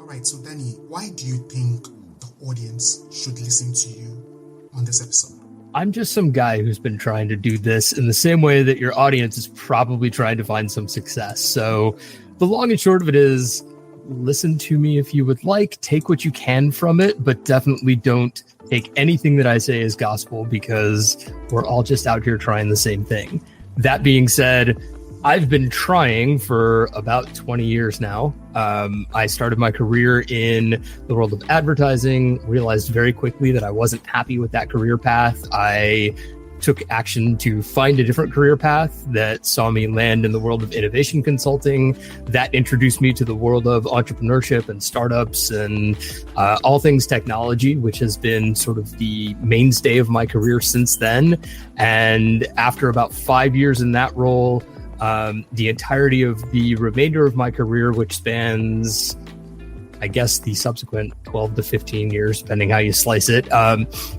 All right, so Danny, why do you think the audience should listen to you on this episode? I'm just some guy who's been trying to do this in the same way that your audience is probably trying to find some success. So the long and short of it is, listen to me if you would like, take what you can from it, but definitely don't take anything that I say as gospel, because we're all just out here trying the same thing. That being said, I've been trying for about 20 years now. I started my career in the world of advertising, realized very quickly that I wasn't happy with that career path. I took action to find a different career path that saw me land in the world of innovation consulting. That introduced me to the world of entrepreneurship and startups and all things technology, which has been sort of the mainstay of my career since then. And after about 5 years in that role, the entirety of the remainder of my career, which spans, I guess, the subsequent 12 to 15 years, depending how you slice it,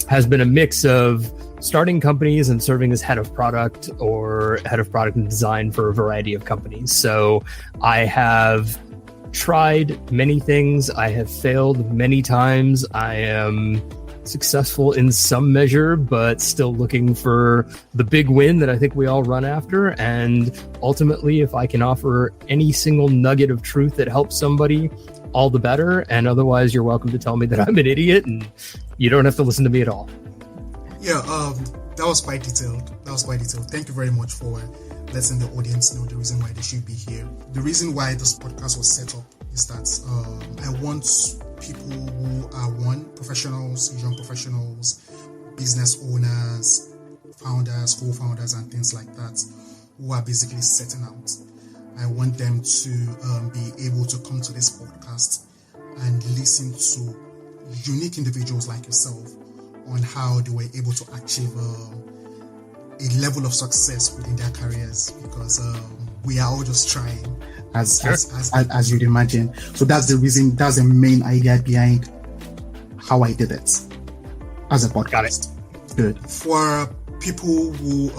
has been a mix of starting companies and serving as head of product or head of product and design for a variety of companies. So I have tried many things. I have failed many times. I am successful in some measure, but still looking for the big win that I think we all run after. And ultimately, if I can offer any single nugget of truth that helps somebody, all the better. And otherwise, you're welcome to tell me that I'm an idiot and you don't have to listen to me at all. Yeah, that was quite detailed. Thank you very much for letting the audience know the reason why they should be here. The reason why this podcast was set up is that I want people who are professionals, young professionals, business owners, founders, co-founders, and things like that, who are basically setting out. I want them to be able to come to this podcast and listen to unique individuals like yourself on how they were able to achieve a level of success within their careers, because we are all just trying. As you'd imagine. So that's the reason, that's the main idea behind how I did it as a podcast. Got it. Good. For people who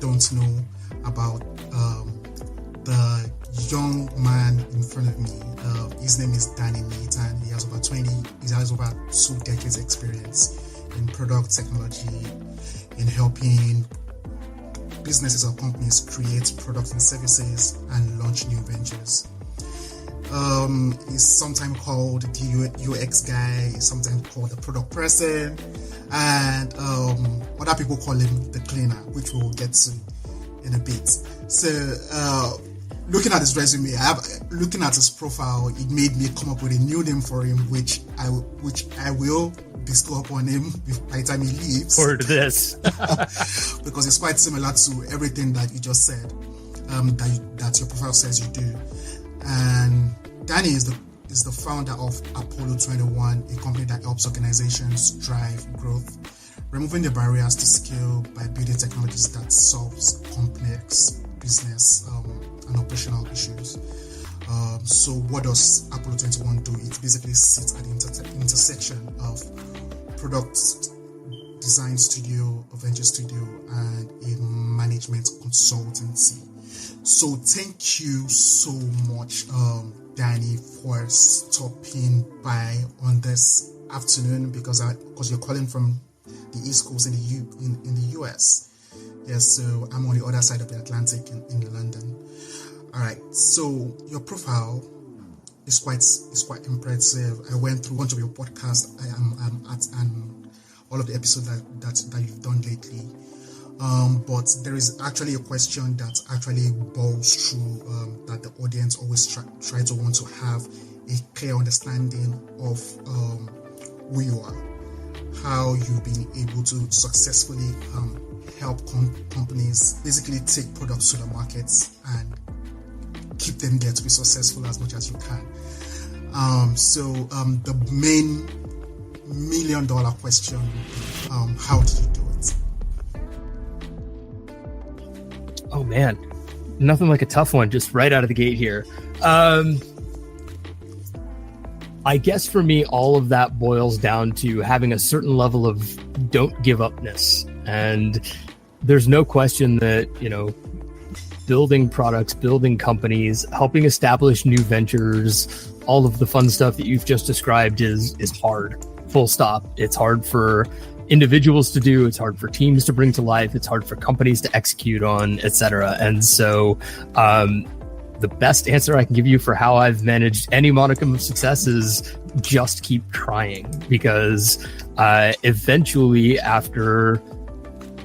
don't know about the young man in front of me, his name is Danny Meat, and he has over 2 decades experience in product technology, in helping businesses or companies create products and services and launch new ventures. He's sometimes called the UX guy, sometimes called the product person, and other people call him the cleaner, which we'll get to in a bit. So looking at his resume, looking at his profile, it made me come up with a new name for him, which I will bestow upon him by the time he leaves. Forward to this. Because it's quite similar to everything that you just said, that your profile says you do. And Danny is the founder of Apollo 21, a company that helps organizations drive growth, removing the barriers to scale by building technologies that solves complex business and operational issues. So what does Apollo 21 do? It basically sits at the intersection of product design studio, a venture studio, and a management consultancy. So thank you so much, Danny, for stopping by on this afternoon, because you're calling from the East Coast in the US. Yes, so I'm on the other side of the Atlantic in London. All right, so your profile is quite impressive. I went through one of your podcasts. I'm at all of the episodes that you've done lately. But there is actually a question that actually boils through that the audience always try to want to have a clear understanding of who you are, how you've been able to successfully help companies basically take products to the markets and keep them there to be successful as much as you can. So the main $1 million question would be, how did you do it? Oh man, nothing like a tough one just right out of the gate here. I guess for me, all of that boils down to having a certain level of don't give upness. And there's no question that, building products, building companies, helping establish new ventures, all of the fun stuff that you've just described is hard, full stop. It's hard for individuals to do, it's hard for teams to bring to life, it's hard for companies to execute on, etc. And so the best answer I can give you for how I've managed any modicum of success is just keep trying, because eventually, after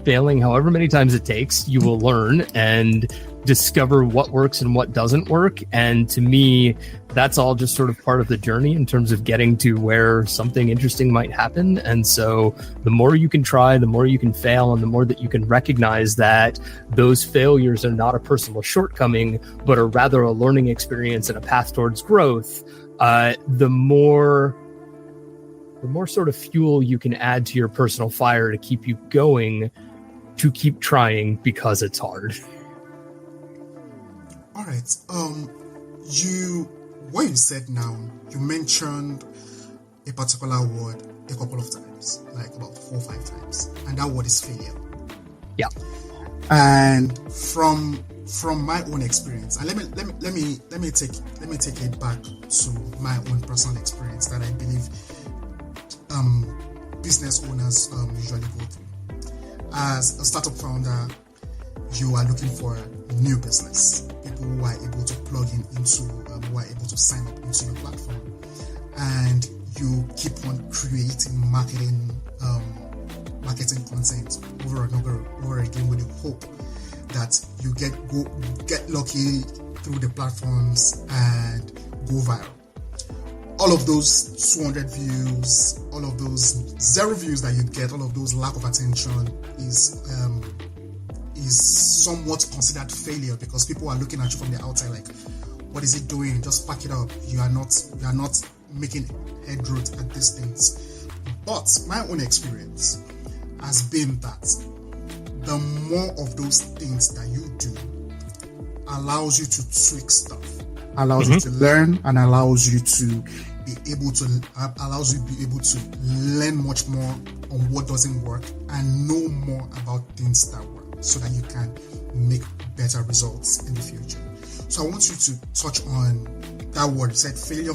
failing however many times it takes, you will learn and discover what works and what doesn't work. And to me, that's all just sort of part of the journey in terms of getting to where something interesting might happen. And so the more you can try, the more you can fail, and the more that you can recognize that those failures are not a personal shortcoming, but are rather a learning experience and a path towards growth, the more sort of fuel you can add to your personal fire to keep you going, to keep trying, because it's hard. All right. What you said now, you mentioned a particular word a couple of times, like about 4 or 5 times, and that word is failure. Yeah. And from my own experience, and let me take it back to my own personal experience that I believe business owners usually go through. As a startup founder, you are looking for a new business, people who are able to plug into, who are able to sign up into your platform, and you keep on creating marketing content over and over again with the hope that you get lucky through the platforms and go viral. All of those 200 views, all of those 0 views that you get, all of those lack of attention is somewhat considered failure, because people are looking at you from the outside like, what is it doing? Just pack it up. You are not making headroom at these things. But my own experience has been that the more of those things that you do allows you to tweak stuff, allows you to learn, and allows you to be able to learn much more on what doesn't work and know more about things that work, so that you can make better results in the future. So I want you to touch on that word. You said failure.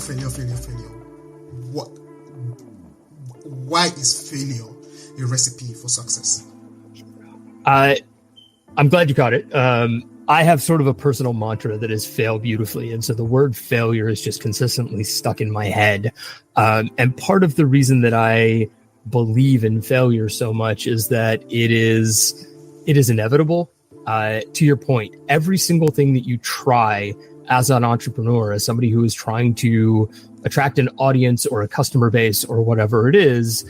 Why is failure a recipe for success? I'm glad you caught it. I have sort of a personal mantra that is fail beautifully. And so the word failure is just consistently stuck in my head. And part of the reason that I believe in failure so much is that it is inevitable. To your point, every single thing that you try as an entrepreneur, as somebody who is trying to attract an audience or a customer base or whatever it is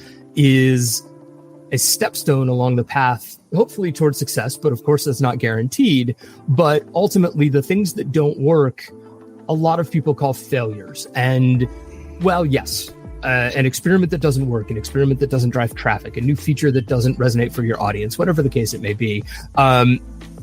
a stepstone along the path, hopefully towards success. But of course, that's not guaranteed. But ultimately, the things that don't work, a lot of people call failures. And well, yes, an experiment that doesn't work, an experiment that doesn't drive traffic, a new feature that doesn't resonate for your audience, whatever the case it may be,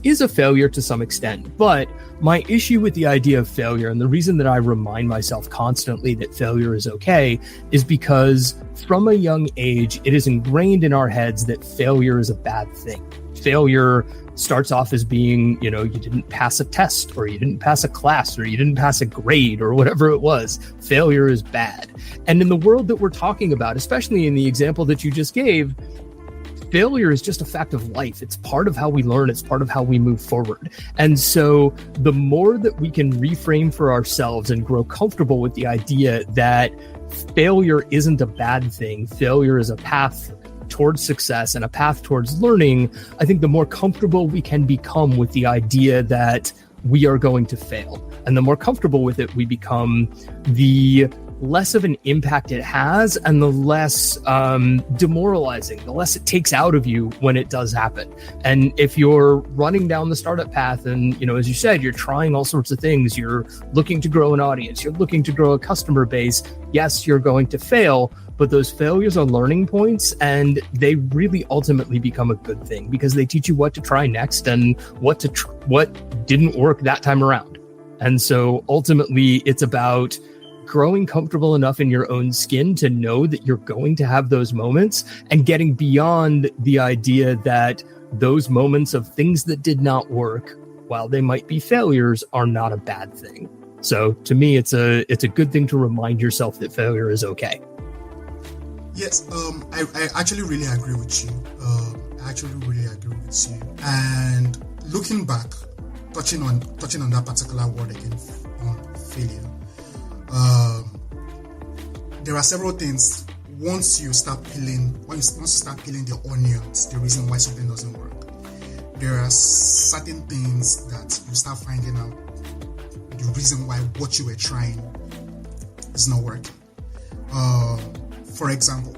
is a failure to some extent. But my issue with the idea of failure, and the reason that I remind myself constantly that failure is okay, is because from a young age, it is ingrained in our heads that failure is a bad thing. Failure starts off as being, you didn't pass a test, or you didn't pass a class, or you didn't pass a grade, or whatever it was. Failure is bad. And in the world that we're talking about, especially in the example that you just gave, failure is just a fact of life. It's part of how we learn. It's part of how we move forward. And so the more that we can reframe for ourselves and grow comfortable with the idea that failure isn't a bad thing, failure is a path towards success and a path towards learning, I think the more comfortable we can become with the idea that we are going to fail. And the more comfortable with it we become, the less of an impact it has, and the less demoralizing, the less it takes out of you when it does happen. And if you're running down the startup path and, as you said, you're trying all sorts of things, you're looking to grow an audience, you're looking to grow a customer base, yes, you're going to fail, but those failures are learning points, and they really ultimately become a good thing because they teach you what to try next and what didn't work that time around. And so ultimately it's about growing comfortable enough in your own skin to know that you're going to have those moments, and getting beyond the idea that those moments of things that did not work, while they might be failures, are not a bad thing. So to me, it's a good thing to remind yourself that failure is okay. Yes, I actually really agree with you. And looking back, touching on that particular word again, on failure, there are several things. Once you start peeling the onions, the reason why something doesn't work, there are certain things that you start finding out the reason why what you were trying is not working. For example,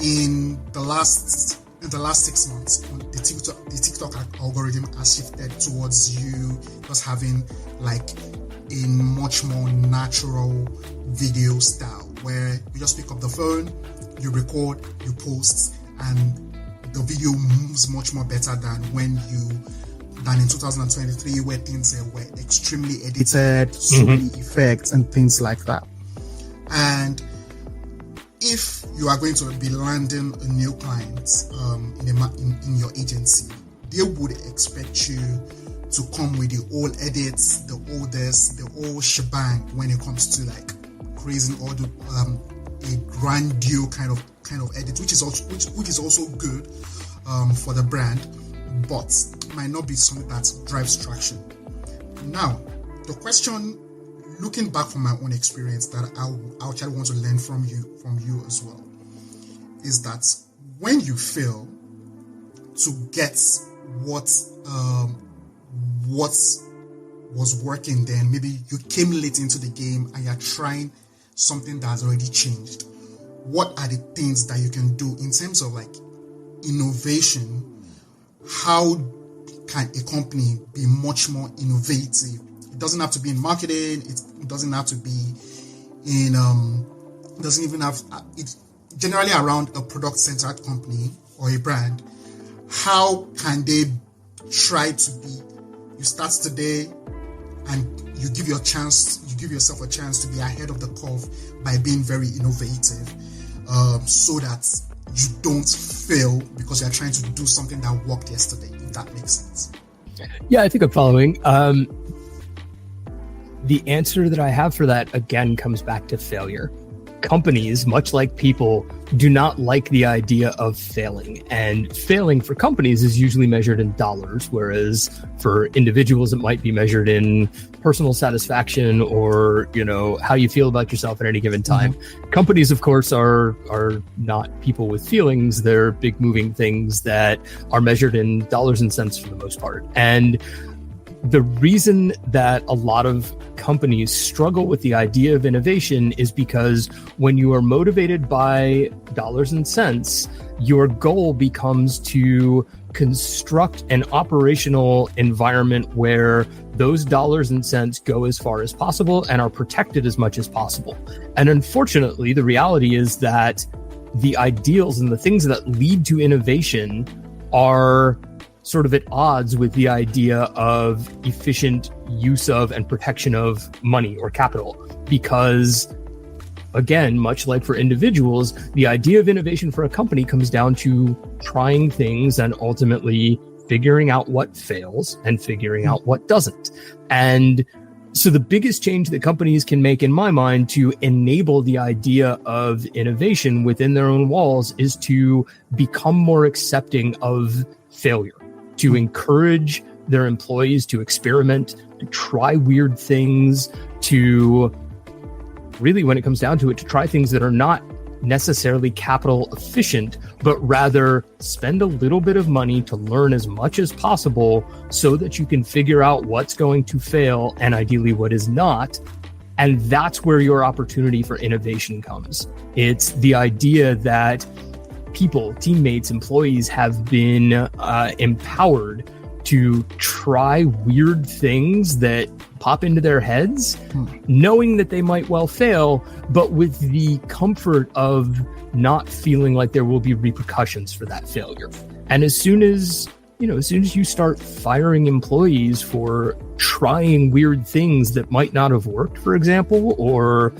in the last 6 months, the TikTok algorithm has shifted towards you just having like a much more natural video style, where you just pick up the phone, you record, you post, and the video moves much more better than in 2023, where things were extremely edited, so many effects and things like that. And if you are going to be landing a new client in your agency, they would expect you to come with the old edits, the old shebang when it comes to like creating all the a grandeur kind of edit, which is also good for the brand, but might not be something that drives traction. Now, the question, looking back from my own experience, that I actually want to learn from you as well, is that when you fail to get what was working, then maybe you came late into the game and you're trying something that's already changed. What are the things that you can do in terms of like innovation? How can a company be much more innovative? It doesn't have to be in marketing. It doesn't have to be in doesn't even have it generally around a product-centered company or a brand. How can they try to be? You start today, and you give yourself a chance to be ahead of the curve by being very innovative, so that you don't fail because you're trying to do something that worked yesterday. If that makes sense. Yeah, I think I'm following. The answer that I have for that, again, comes back to failure. Companies, much like people, do not like the idea of failing. And failing for companies is usually measured in dollars, whereas for individuals, it might be measured in personal satisfaction or, how you feel about yourself at any given time. Mm-hmm. Companies, of course, are not people with feelings. They're big moving things that are measured in dollars and cents for the most part. And the reason that a lot of companies struggle with the idea of innovation is because when you are motivated by dollars and cents, your goal becomes to construct an operational environment where those dollars and cents go as far as possible and are protected as much as possible. And unfortunately, the reality is that the ideals and the things that lead to innovation are sort of at odds with the idea of efficient use of and protection of money or capital. Because, again, much like for individuals, the idea of innovation for a company comes down to trying things and ultimately figuring out what fails and figuring out what doesn't. And so the biggest change that companies can make, in my mind, to enable the idea of innovation within their own walls is to become more accepting of failure, to encourage their employees to experiment, to try weird things, to really, when it comes down to it, to try things that are not necessarily capital efficient, but rather spend a little bit of money to learn as much as possible so that you can figure out what's going to fail and ideally what is not. And that's where your opportunity for innovation comes. It's the idea that people, teammates, employees have been empowered to try weird things that pop into their heads, knowing that they might well fail, but with the comfort of not feeling like there will be repercussions for that failure. And as soon as you start firing employees for trying weird things that might not have worked, for example, or,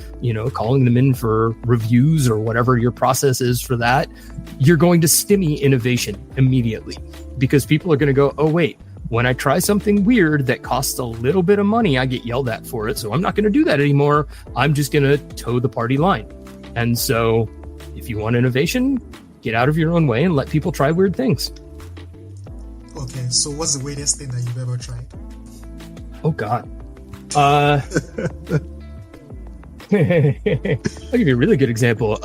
calling them in for reviews or whatever your process is for that, you're going to stymie innovation immediately, because people are going to go, oh, wait, when I try something weird that costs a little bit of money, I get yelled at for it. So I'm not going to do that anymore. I'm just going to toe the party line. And so if you want innovation, get out of your own way and let people try weird things. Okay, so what's the weirdest thing that you've ever tried? Oh, God. I'll give you a really good example.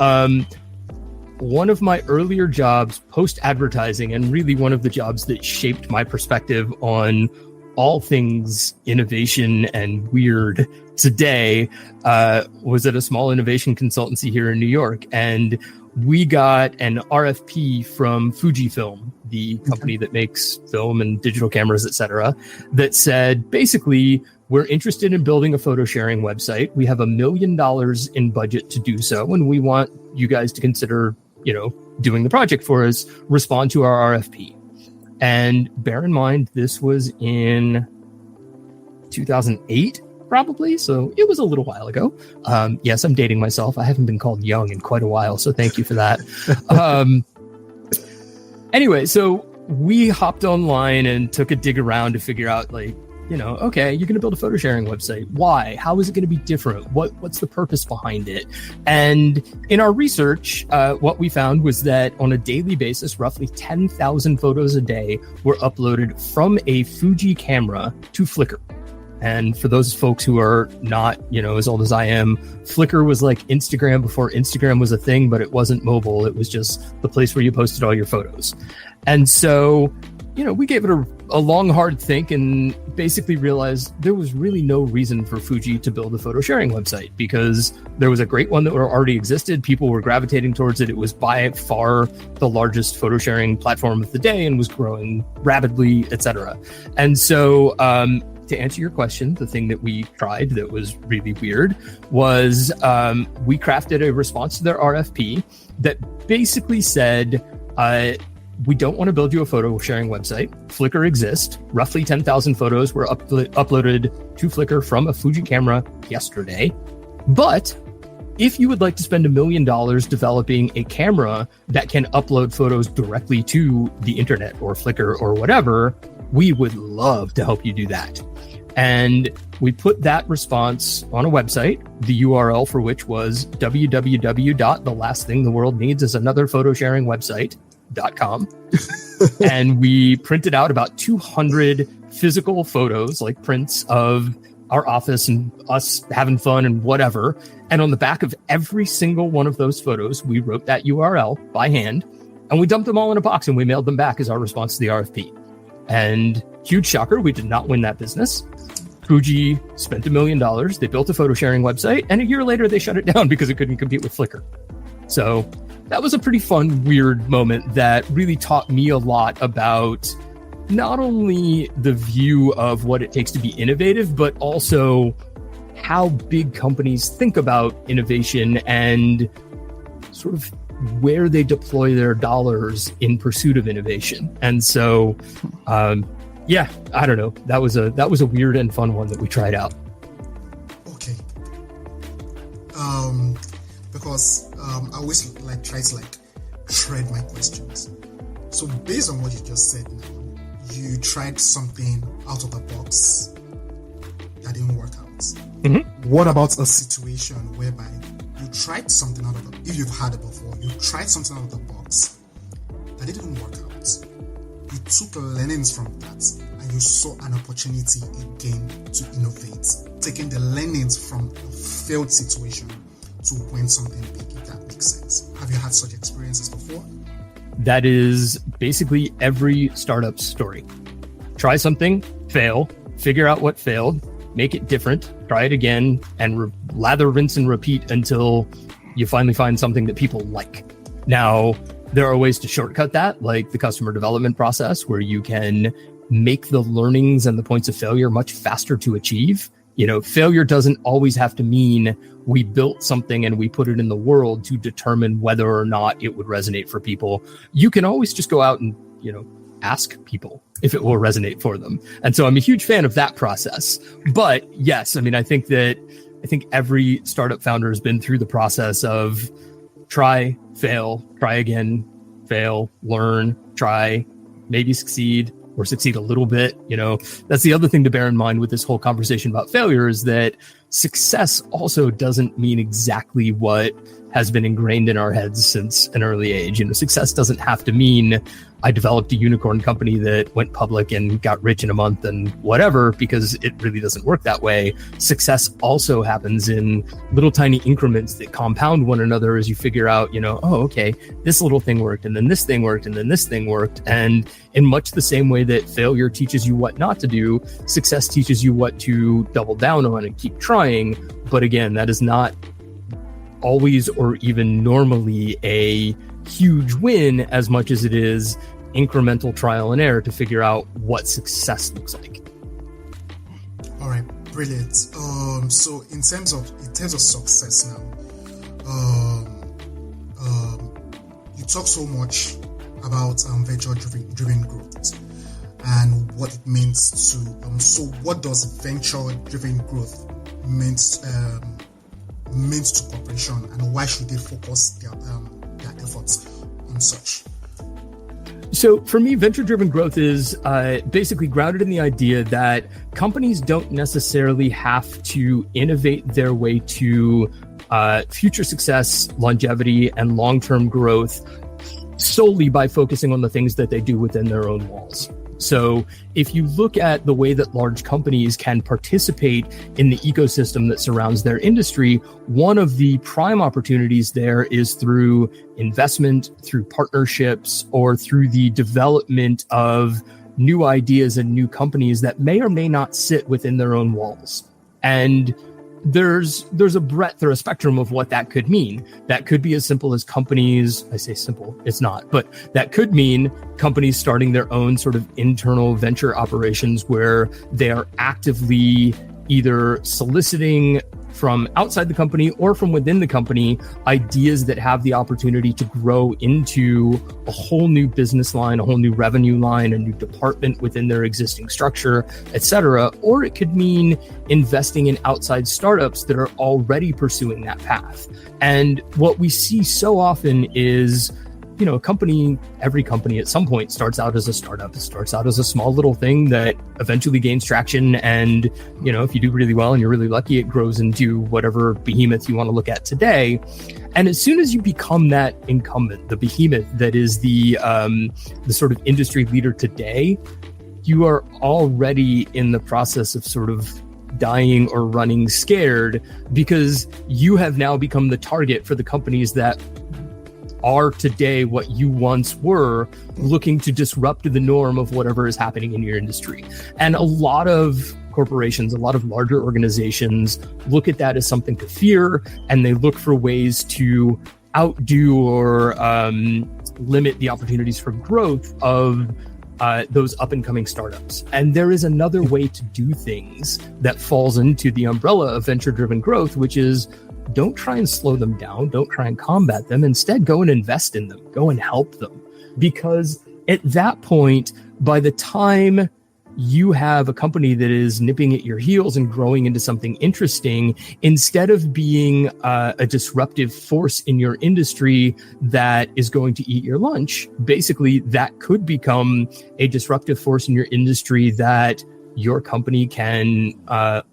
One of my earlier jobs post-advertising, and really one of the jobs that shaped my perspective on all things innovation and weird today, was at a small innovation consultancy here in New York. And we got an RFP from Fujifilm, the company that makes film and digital cameras, etc., that said, basically, we're interested in building a photo sharing website. We have $1 million in budget to do so, and we want you guys to consider, doing the project for us, respond to our RFP. And bear in mind, this was in 2008, probably. So it was a little while ago. Yes, I'm dating myself. I haven't been called young in quite a while. So thank you for that. Anyway, so we hopped online and took a dig around to figure out, okay, you're going to build a photo sharing website. Why? How is it going to be different? What's the purpose behind it? And in our research, what we found was that on a daily basis, roughly 10,000 photos a day were uploaded from a Fuji camera to Flickr. And for those folks who are not, as old as I am, Flickr was like Instagram before Instagram was a thing, but it wasn't mobile. It was just the place where you posted all your photos. And so, we gave it a long, hard think and basically realized there was really no reason for Fuji to build a photo sharing website because there was a great one that already existed. People were gravitating towards it. It was by far the largest photo sharing platform of the day and was growing rapidly, etc. And so, to answer your question, the thing that we tried that was really weird was we crafted a response to their RFP that basically said, we don't want to build you a photo sharing website. Flickr exists. Roughly 10,000 photos were uploaded to Flickr from a Fuji camera yesterday. But if you would like to spend $1 million developing a camera that can upload photos directly to the internet or Flickr or whatever, we would love to help you do that. And we put that response on a website, the URL for which was www.thelastthingtheworldneedsisanotherphotosharingwebsite.com. And we printed out about 200 physical photos, like prints of our office and us having fun and whatever. And on the back of every single one of those photos, we wrote that URL by hand and we dumped them all in a box and we mailed them back as our response to the RFP. And huge shocker, we did not win that business. Fuji spent $1 million. They built a photo sharing website, and a year later they shut it down because it couldn't compete with Flickr. So that was a pretty fun, weird moment that really taught me a lot about not only the view of what it takes to be innovative, but also how big companies think about innovation and sort of where they deploy their dollars in pursuit of innovation. And so, yeah, I don't know. That was a weird and fun one that we tried out. Okay. Because I always try to tread my questions. So based on what you just said now, you tried something out of the box that didn't work out. Mm-hmm. What about a situation whereby you tried something out of the, if you've had it before, you tried something out of the box that didn't work out. You took learnings from that and you saw an opportunity again to innovate, taking the learnings from a failed situation to win something big, if that makes sense. Have you had such experiences before? That is basically every startup story. Try something, fail, figure out what failed, make it different, try it again, and lather, rinse, and repeat until you finally find something that people like. Now, there are ways to shortcut that, like the customer development process, where you can make the learnings and the points of failure much faster to achieve. Failure doesn't always have to mean we built something and we put it in the world to determine whether or not it would resonate for people. You can always just go out and, ask people if it will resonate for them. And so I'm a huge fan of that process. But yes, I think every startup founder has been through the process of try, fail, try again, fail, learn, try, maybe succeed, or succeed a little bit. That's the other thing to bear in mind with this whole conversation about failure, is that success also doesn't mean exactly what has been ingrained in our heads since an early age. Success doesn't have to mean I developed a unicorn company that went public and got rich in a month and whatever, because it really doesn't work that way. Success also happens in little tiny increments that compound one another as you figure out, okay, this little thing worked, and then this thing worked, and then this thing worked. And in much the same way that failure teaches you what not to do, success teaches you what to double down on and keep trying. But again, that is not always or even normally a huge win as much as it is incremental trial and error to figure out what success looks like. All right, brilliant. So in terms of success now, you talk so much about venture driven growth and what it means to. So what does venture driven growth means to corporation, and why should they focus their efforts on such? So for me, venture-driven growth is basically grounded in the idea that companies don't necessarily have to innovate their way to future success, longevity, and long-term growth solely by focusing on the things that they do within their own walls. So if you look at the way that large companies can participate in the ecosystem that surrounds their industry, one of the prime opportunities there is through investment, through partnerships, or through the development of new ideas and new companies that may or may not sit within their own walls. And there's a breadth or a spectrum of what that could mean. That could be as simple as companies, I say simple, it's not, but that could mean companies starting their own sort of internal venture operations where they are actively either soliciting from outside the company or from within the company ideas that have the opportunity to grow into a whole new business line, a whole new revenue line, a new department within their existing structure, etc. Or it could mean investing in outside startups that are already pursuing that path. And what we see so often is, every company at some point starts out as a startup. It starts out as a small little thing that eventually gains traction. And, if you do really well and you're really lucky, it grows into whatever behemoth you want to look at today. And as soon as you become that incumbent, the behemoth that is the sort of industry leader today, you are already in the process of sort of dying or running scared, because you have now become the target for the companies that are today what you once were, looking to disrupt the norm of whatever is happening in your industry. And a lot of corporations, a lot of larger organizations look at that as something to fear, and they look for ways to outdo or limit the opportunities for growth of those up and coming startups. And there is another way to do things that falls into the umbrella of venture driven growth, which is don't try and slow them down. Don't try and combat them. Instead, go and invest in them. Go and help them. Because at that point, by the time you have a company that is nipping at your heels and growing into something interesting, instead of being a disruptive force in your industry that is going to eat your lunch, basically that could become a disruptive force in your industry that your company can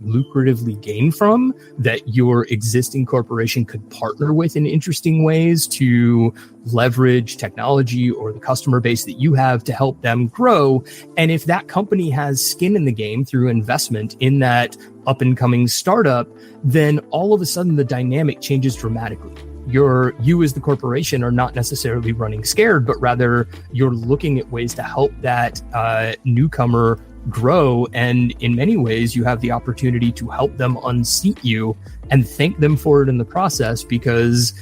lucratively gain from, that your existing corporation could partner with in interesting ways to leverage technology or the customer base that you have to help them grow. And if that company has skin in the game through investment in that up and coming startup, then all of a sudden the dynamic changes dramatically. You as the corporation are not necessarily running scared, but rather you're looking at ways to help that newcomer grow. And in many ways, you have the opportunity to help them unseat you and thank them for it in the process, because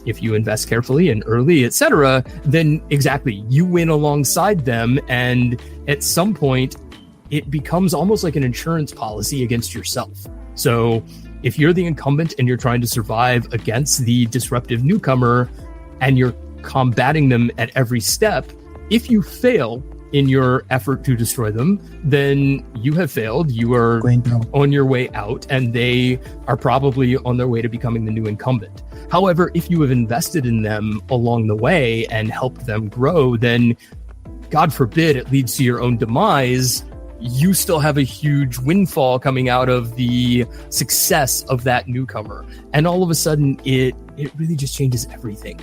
if you invest carefully and early, etc., then exactly, you win alongside them. And at some point, it becomes almost like an insurance policy against yourself. So if you're the incumbent and you're trying to survive against the disruptive newcomer and you're combating them at every step, if you fail in your effort to destroy them, then you have failed. You are on your way out, and they are probably on their way to becoming the new incumbent. However, if you have invested in them along the way and helped them grow, then God forbid it leads to your own demise, you still have a huge windfall coming out of the success of that newcomer. And all of a sudden, it really just changes everything.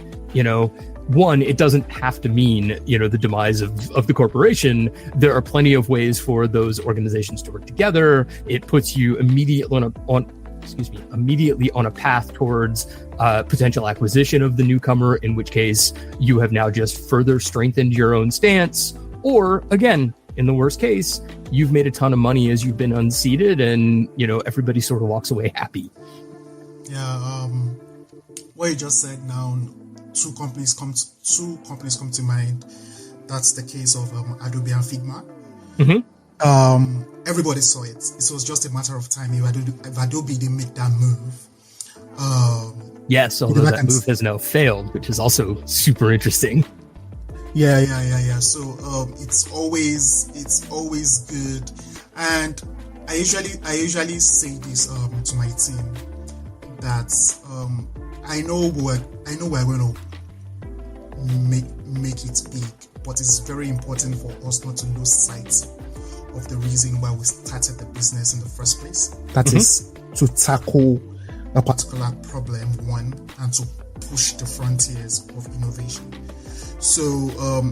One, it doesn't have to mean, the demise of the corporation. There are plenty of ways for those organizations to work together. It puts you immediately on a path towards potential acquisition of the newcomer, in which case you have now just further strengthened your own stance. Or again, in the worst case, you've made a ton of money as you've been unseated, and everybody sort of walks away happy. Yeah, what you just said now, two companies come to mind. That's the case of Adobe and Figma. Mm-hmm. Everybody saw it. It was just a matter of time if Adobe didn't make that move. Yes, although that move has now failed, which is also super interesting. Yeah. So it's always good, and I usually say this to my team that I know we're going to make it big, but it's very important for us not to lose sight of the reason why we started the business in the first place. That is to tackle a particular problem, one, and to push the frontiers of innovation. So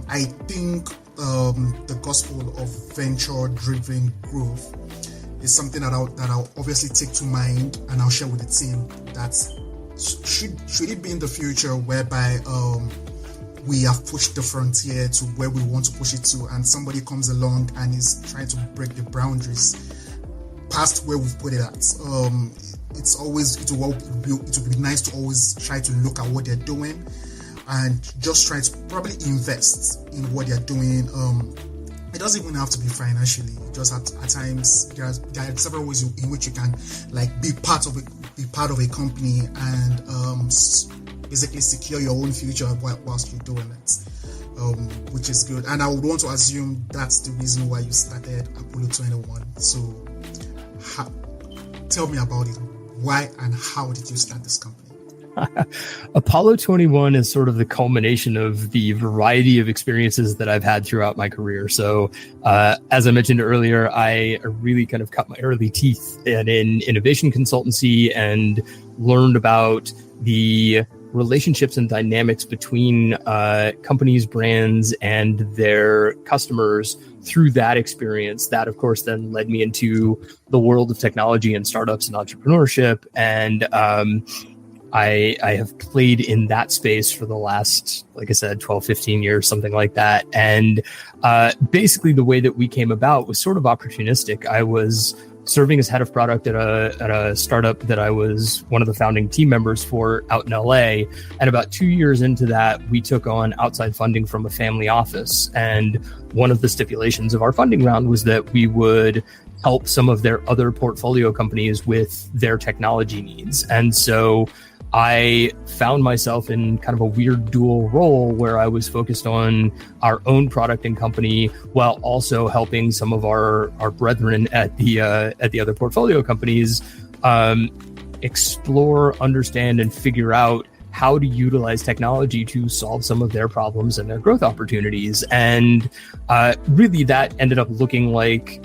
I think the gospel of venture-driven growth is something that I'll obviously take to mind, and I'll share with the team. That should it be in the future whereby we have pushed the frontier to where we want to push it to, and somebody comes along and is trying to break the boundaries past where we've put it at. It would be nice to always try to look at what they're doing and just try to probably invest in what they're doing. It doesn't even have to be financially. Just at times there are several ways in which you can be part of a company and basically secure your own future whilst you're doing it, which is good. And I would want to assume that's the reason why you started Apollo 21. So tell me about it. Why and how did you start this company? Apollo 21 is sort of the culmination of the variety of experiences that I've had throughout my career. So, as I mentioned earlier, I really kind of cut my early teeth in innovation consultancy and learned about the relationships and dynamics between companies, brands, and their customers through that experience. That, of course, then led me into the world of technology and startups and entrepreneurship. And I have played in that space for the last, like I said, 12, 15 years, something like that. And basically the way that we came about was sort of opportunistic. I was serving as head of product at a startup that I was one of the founding team members for out in LA. And about 2 years into that, we took on outside funding from a family office. And one of the stipulations of our funding round was that we would help some of their other portfolio companies with their technology needs. And so I found myself in kind of a weird dual role where I was focused on our own product and company while also helping some of our brethren at the other portfolio companies explore, understand, and figure out how to utilize technology to solve some of their problems and their growth opportunities. And really that ended up looking like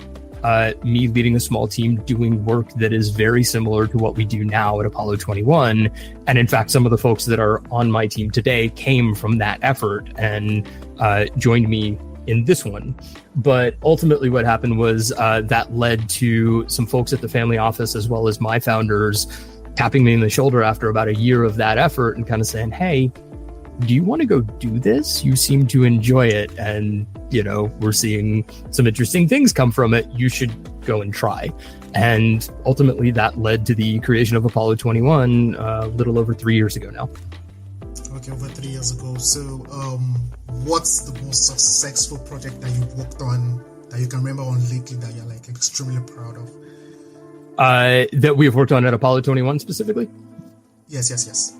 me leading a small team doing work that is very similar to what we do now at Apollo 21. And in fact, some of the folks that are on my team today came from that effort and joined me in this one. But ultimately what happened was that led to some folks at the family office, as well as my founders, tapping me in the shoulder after about a year of that effort and kind of saying, hey, do you want to go do this? You seem to enjoy it. And, we're seeing some interesting things come from it. You should go and try. And ultimately that led to the creation of Apollo 21 a little over 3 years ago now. Okay, over 3 years ago. So what's the most successful project that you've worked on that you can remember on lately that you're extremely proud of? That we've worked on at Apollo 21 specifically? Yes.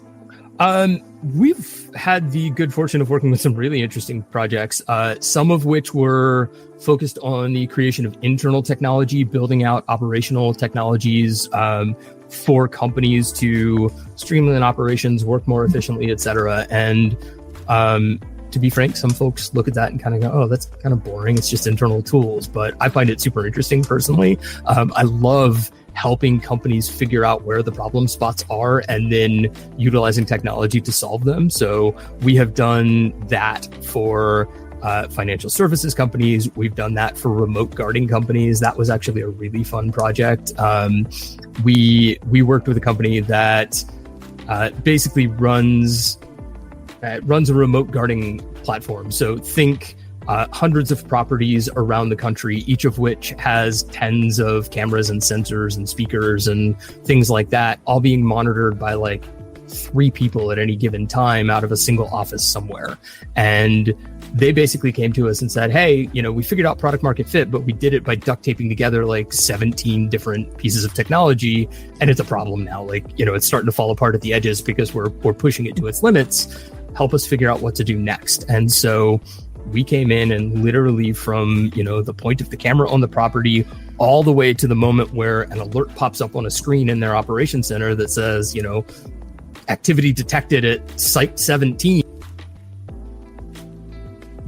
We've had the good fortune of working with some really interesting projects, some of which were focused on the creation of internal technology, building out operational technologies for companies to streamline operations, work more efficiently, et cetera. And to be frank, some folks look at that and kind of go, oh, that's kind of boring. It's just internal tools. But I find it super interesting personally. I love helping companies figure out where the problem spots are and then utilizing technology to solve them. So we have done that for financial services companies. We've done that for remote guarding companies. That was actually a really fun project. We worked with a company that basically runs a remote guarding platform. So think hundreds of properties around the country, each of which has tens of cameras and sensors and speakers and things like that, all being monitored by like 3 people at any given time out of a single office somewhere. And they basically came to us and said, hey, we figured out product market fit, but we did it by duct taping together like 17 different pieces of technology. And it's a problem now. Like, it's starting to fall apart at the edges because we're pushing it to its limits. Help us figure out what to do next. And so we came in and literally from, the point of the camera on the property all the way to the moment where an alert pops up on a screen in their operations center that says, activity detected at site 17.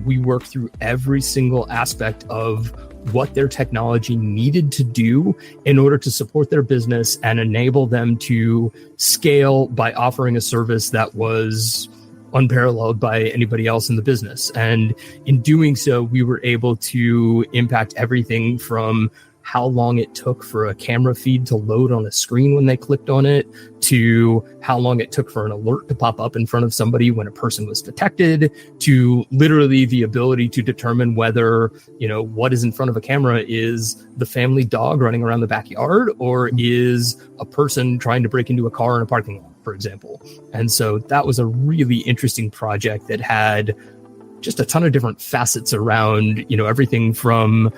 We work through every single aspect of what their technology needed to do in order to support their business and enable them to scale by offering a service that was unparalleled by anybody else in the business. And in doing so, we were able to impact everything from how long it took for a camera feed to load on a screen when they clicked on it, to how long it took for an alert to pop up in front of somebody when a person was detected, to literally the ability to determine whether, what is in front of a camera is the family dog running around the backyard or is a person trying to break into a car in a parking lot, for example. And so that was a really interesting project that had just a ton of different facets around, everything from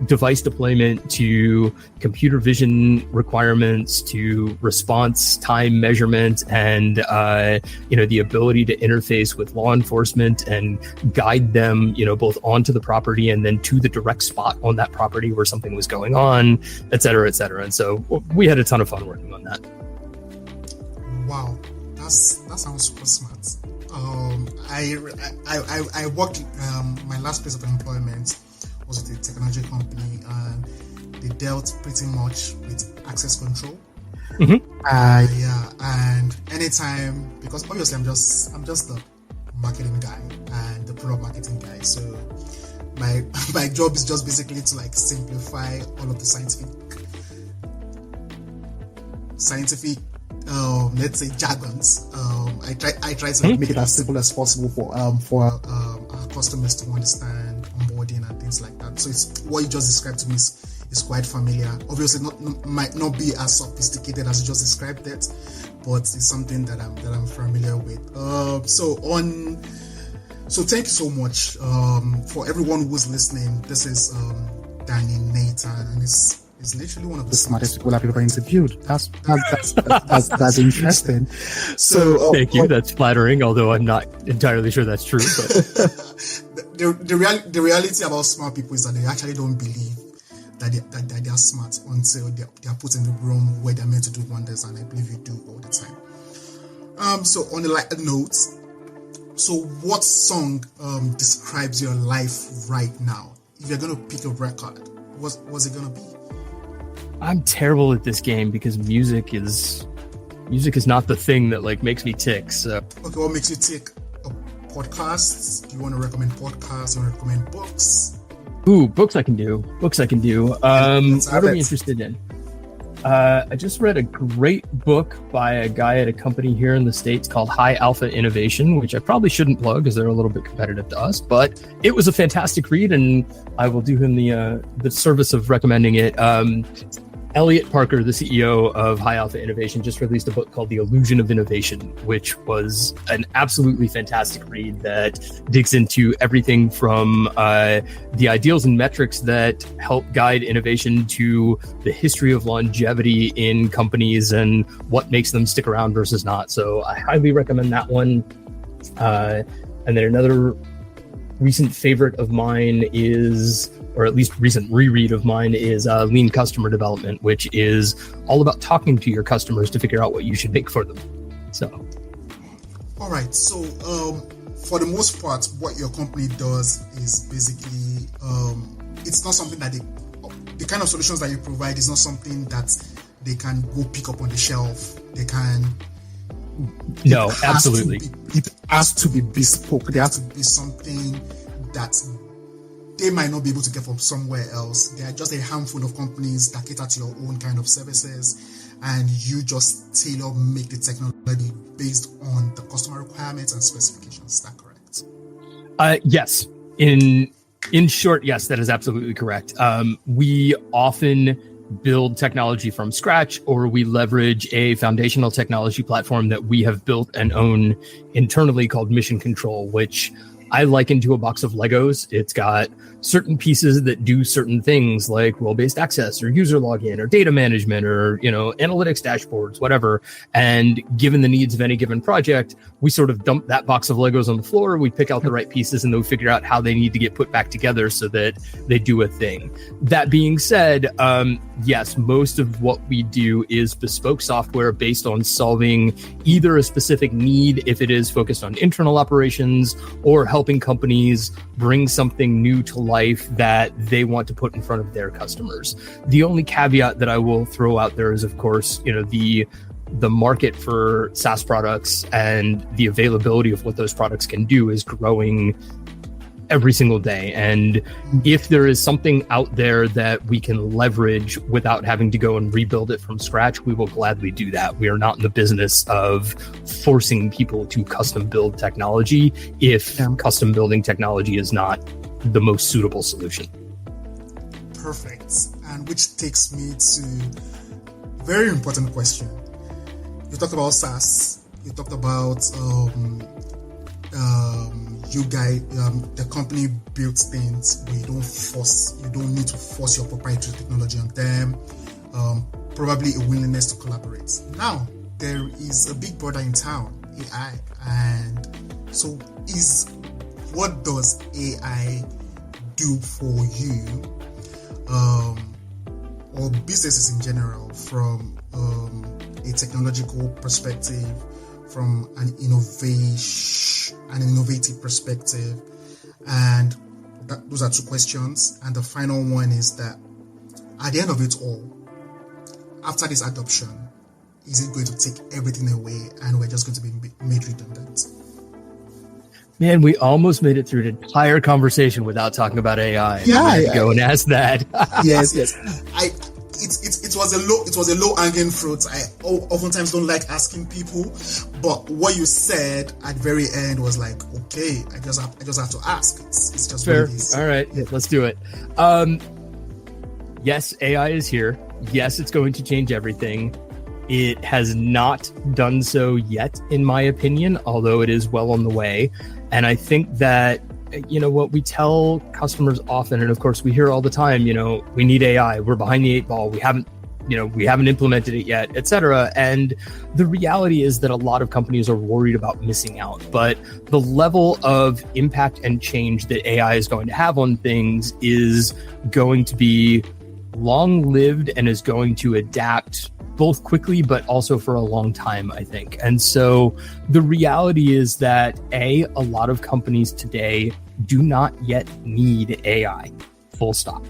device deployment to computer vision requirements to response time measurement and, the ability to interface with law enforcement and guide them, both onto the property and then to the direct spot on that property where something was going on, et cetera, et cetera. And so we had a ton of fun working on that. Wow, that sounds super smart. I worked, my last place of employment was with a technology company and they dealt pretty much with access control. And anytime, because obviously I'm just the marketing guy and the product marketing guy. So my job is just basically to like simplify all of the scientific let's say jargons. I try to make it as simple as possible for our customers to understand onboarding and things like that. So it's what you just described to me is quite familiar. Obviously, might not be as sophisticated as you just described it, but it's something that I'm familiar with. So thank you so much for everyone who's listening. This is Danny Nathan, and it's literally one of the smartest people I've ever interviewed. That's interesting. So thank you. That's flattering, although I'm not entirely sure that's true. But the reality about smart people is that they actually don't believe that they are smart until they are put in the room where they're meant to do wonders, and I believe you do all the time. So on a lighter note, so what song describes your life right now? If you're gonna pick a record, what's it gonna be? I'm terrible at this game because music is not the thing that like makes me tick. So okay, what makes you tick? Podcasts? Do you want to recommend podcasts? You want to recommend books? Ooh, books I can do. What are we interested in? I just read a great book by a guy at a company here in the States called High Alpha Innovation, which I probably shouldn't plug because they're a little bit competitive to us, but it was a fantastic read and I will do him the service of recommending it. Elliot Parker, the CEO of High Alpha Innovation, just released a book called The Illusion of Innovation, which was an absolutely fantastic read that digs into everything from the ideals and metrics that help guide innovation to the history of longevity in companies and what makes them stick around versus not. So I highly recommend that one. And then another recent favorite of mine is, or at least recent reread of mine, is Lean Customer Development, which is all about talking to your customers to figure out what you should make for them. So, all right. So, for the most part, what your company does is basically, it's not something that the kind of solutions that you provide is not something that they can go pick up on the shelf. They can. No, absolutely. It has to be bespoke. There has to be something that they might not be able to get from somewhere else. There are just a handful of companies that cater to your own kind of services, and you just tailor make the technology based on the customer requirements and specifications. Is that correct? Yes. In short, yes, that is absolutely correct. We often build technology from scratch, or we leverage a foundational technology platform that we have built and own internally called Mission Control, which I liken to a box of Legos. It's got certain pieces that do certain things like role-based access or user login or data management or, analytics dashboards, whatever. And given the needs of any given project, we sort of dump that box of Legos on the floor. We pick out the right pieces and then we figure out how they need to get put back together so that they do a thing. That being said, yes, most of what we do is bespoke software based on solving either a specific need, if it is focused on internal operations, or helping companies bring something new to life that they want to put in front of their customers. The only caveat that I will throw out there is, of course, the market for SaaS products and the availability of what those products can do is growing every single day. And if there is something out there that we can leverage without having to go and rebuild it from scratch, we will gladly do that. We are not in the business of forcing people to custom build technology if custom building technology is not the most suitable solution. Perfect. And which takes me to a very important question. You talked about SaaS. You talked about the company builds things, but you don't need to force your proprietary technology on them. Probably a willingness to collaborate. Now, there is a big brother in town, AI. And so what does AI do for you, or businesses in general, from a technological perspective, from an innovative perspective? And those are two questions. And the final one is that at the end of it all, after this adoption, is it going to take everything away and we're just going to be made redundant? Man, we almost made it through the entire conversation without talking about AI. Yeah, go and ask that. Yes. It was a low hanging fruit. I oftentimes don't like asking people, but what you said at the very end was like, okay, I just have to ask. It's just fair. What it is. All right, let's do it. Yes, AI is here. Yes, it's going to change everything. It has not done so yet, in my opinion, although it is well on the way. And I think that, what we tell customers often, and of course we hear all the time, we need AI, we're behind the eight ball, we haven't implemented it yet, etc. And the reality is that a lot of companies are worried about missing out. But the level of impact and change that AI is going to have on things is going to be long-lived and is going to adapt both quickly, but also for a long time, I think. And so the reality is that a lot of companies today do not yet need AI, full stop.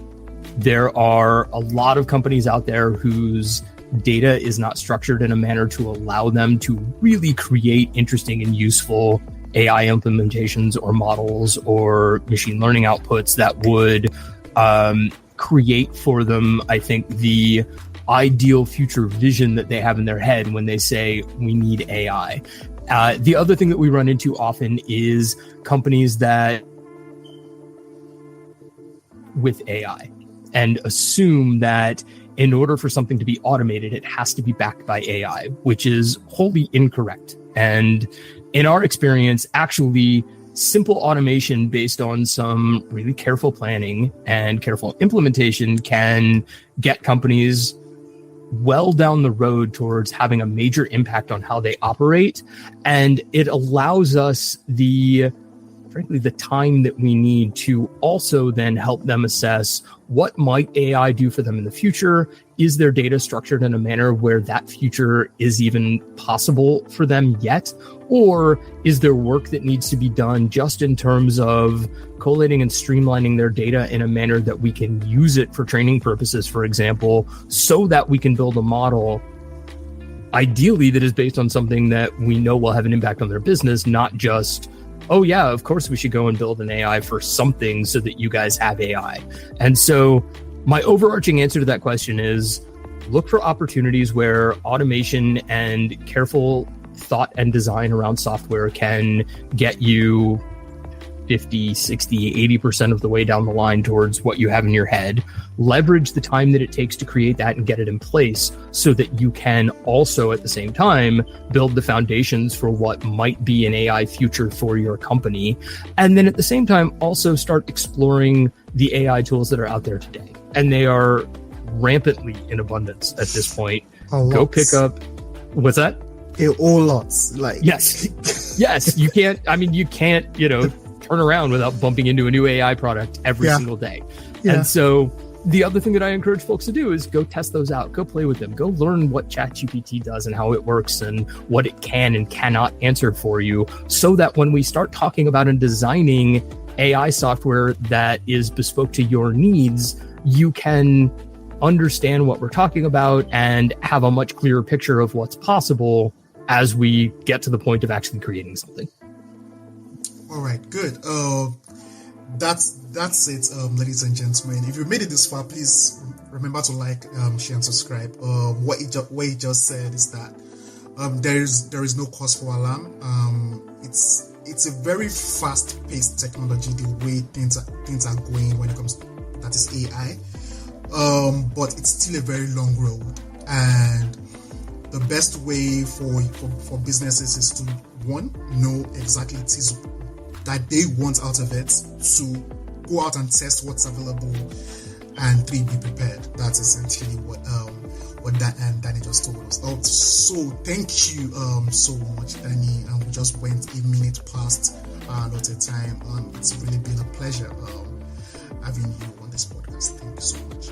There are a lot of companies out there whose data is not structured in a manner to allow them to really create interesting and useful AI implementations or models or machine learning outputs that would create for them, I think, the ideal future vision that they have in their head when they say we need AI. The other thing that we run into often is companies that with AI and assume that in order for something to be automated, it has to be backed by AI, which is wholly incorrect. And in our experience, actually, simple automation based on some really careful planning and careful implementation can get companies well down the road towards having a major impact on how they operate. And it allows us the frankly, the time that we need to also then help them assess what might AI do for them in the future. Is their data structured in a manner where that future is even possible for them yet? Or is there work that needs to be done just in terms of collating and streamlining their data in a manner that we can use it for training purposes, for example, so that we can build a model ideally that is based on something that we know will have an impact on their business, not just, oh yeah, of course we should go and build an AI for something so that you guys have AI. And so my overarching answer to that question is look for opportunities where automation and careful thought and design around software can get you 50, 60, 80% of the way down the line towards what you have in your head. Leverage the time that it takes to create that and get it in place so that you can also at the same time build the foundations for what might be an AI future for your company. And then at the same time, also start exploring the AI tools that are out there today. And they are rampantly in abundance at this point. Go pick up, what's that? A whole lot. Yes, you can't, turn around without bumping into a new AI product every single day. Yeah. And so the other thing that I encourage folks to do is go test those out, go play with them, go learn what ChatGPT does and how it works and what it can and cannot answer for you, so that when we start talking about and designing AI software that is bespoke to your needs, you can understand what we're talking about and have a much clearer picture of what's possible as we get to the point of actually creating something. All right, good. That's it, ladies and gentlemen. If you made it this far, please remember to like, share, and subscribe. What he just said is that there is no cause for alarm. It's a very fast-paced technology, the way things are going when it comes to that is AI. But it's still a very long road, and the best way for businesses is to, one, know exactly it is that they want out of it, to go out and test what's available, and three, be prepared. That's essentially what Danny just told us. So thank you so much, Danny. And we just went a minute past our allotted time. It's really been a pleasure having you on this podcast. Thank you so much.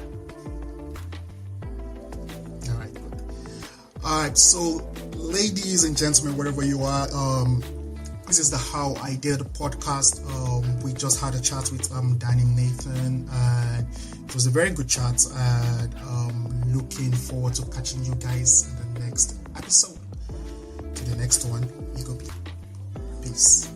All right, so ladies and gentlemen, wherever you are, this is the How I Did podcast. We just had a chat with Danny Nathan, and it was a very good chat, and looking forward to catching you guys in the next episode. To the next one, you go be. Peace.